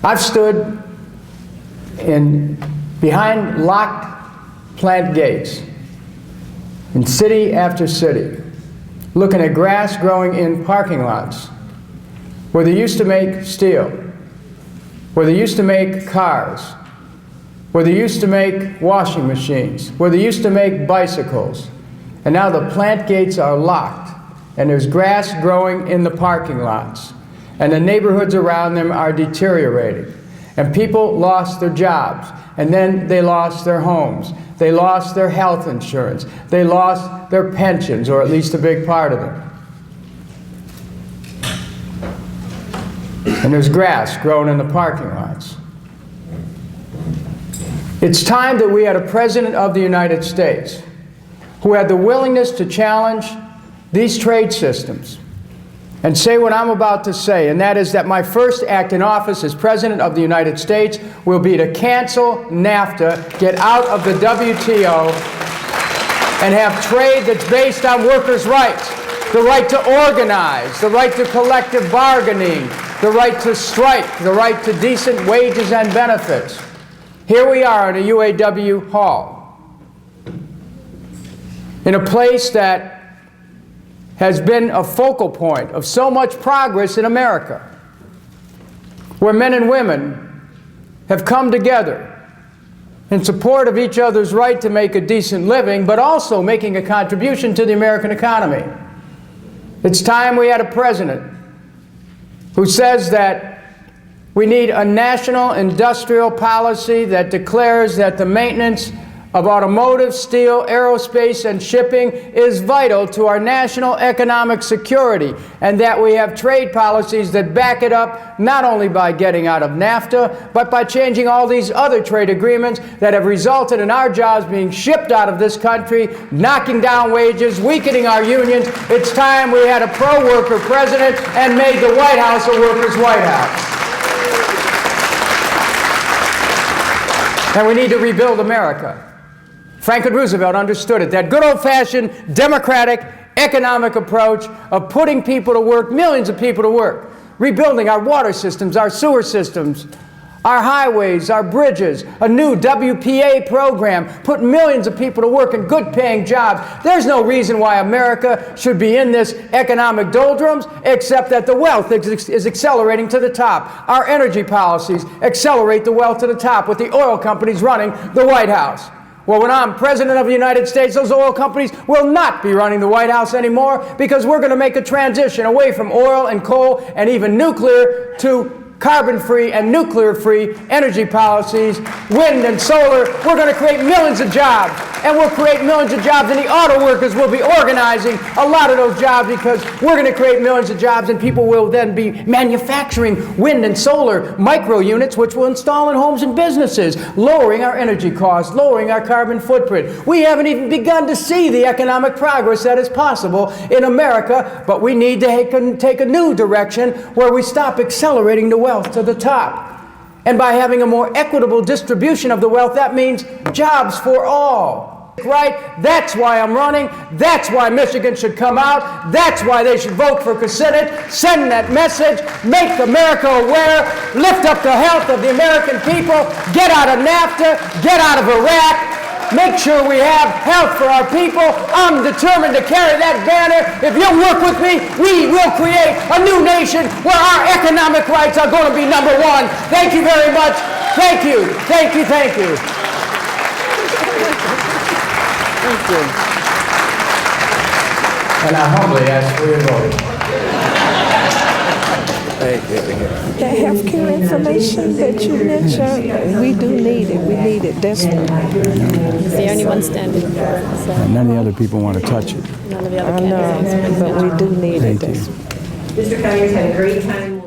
I've stood behind locked plant gates in city after city, looking at grass growing in parking lots where they used to make steel, where they used to make cars, where they used to make washing machines, where they used to make bicycles. And now the plant gates are locked, and there's grass growing in the parking lots, and the neighborhoods around them are deteriorating. And people lost their jobs, and then they lost their homes. They lost their health insurance. They lost their pensions, or at least a big part of them. And there's grass growing in the parking lots. It's time that we had a President of the United States who had the willingness to challenge these trade systems and say what I'm about to say, and that is that my first act in office as President of the United States will be to cancel NAFTA, get out of the WTO, and have trade that's based on workers' rights, the right to organize, the right to collective bargaining, the right to strike, the right to decent wages and benefits. Here we are in a UAW hall, in a place that has been a focal point of so much progress in America, where men and women have come together in support of each other's right to make a decent living, but also making a contribution to the American economy. It's time we had a president who says that we need a national industrial policy that declares that the maintenance of automotive, steel, aerospace, and shipping is vital to our national economic security, and that we have trade policies that back it up not only by getting out of NAFTA, but by changing all these other trade agreements that have resulted in our jobs being shipped out of this country, knocking down wages, weakening our unions. It's time we had a pro-worker president and made the White House a workers' White House. And we need to rebuild America. Franklin Roosevelt understood it, that good old-fashioned democratic economic approach of putting people to work, millions of people to work, rebuilding our water systems, our sewer systems, our highways, our bridges, a new WPA program, put millions of people to work in good-paying jobs. There's no reason why America should be in this economic doldrums, except that the wealth is accelerating to the top. Our energy policies accelerate the wealth to the top, with the oil companies running the White House. Well, when I'm President of the United States, those oil companies will not be running the White House anymore, because we're going to make a transition away from oil and coal and even nuclear to carbon-free and nuclear-free energy policies, wind and solar. We're going to create millions of jobs, and we'll create millions of jobs, and the auto workers will be organizing a lot of those jobs, because we're going to create millions of jobs, and people will then be manufacturing wind and solar micro units, which we'll install in homes and businesses, lowering our energy costs, lowering our carbon footprint. We haven't even begun to see the economic progress that is possible in America, but we need to take a new direction where we stop accelerating the wealth to the top. And by having a more equitable distribution of the wealth, that means jobs for all. Right? That's why I'm running. That's why Michigan should come out. That's why they should vote for Kucinich. Send that message. Make America aware. Lift up the health of the American people. Get out of NAFTA. Get out of Iraq. Make sure we have health for our people. I'm determined to carry that banner. If you'll work with me, we will create a new nation where our economic rights are going to be number one. Thank you very much. Thank you. Thank you. Thank you. Thank you. And I humbly ask for your vote. That healthcare information that you mentioned, we do need it. We need it desperately. It's the only one standing. So. None of the other people want to touch it. None of the other I know, but we do need it. Thank you. Mr. Conyers had a great time.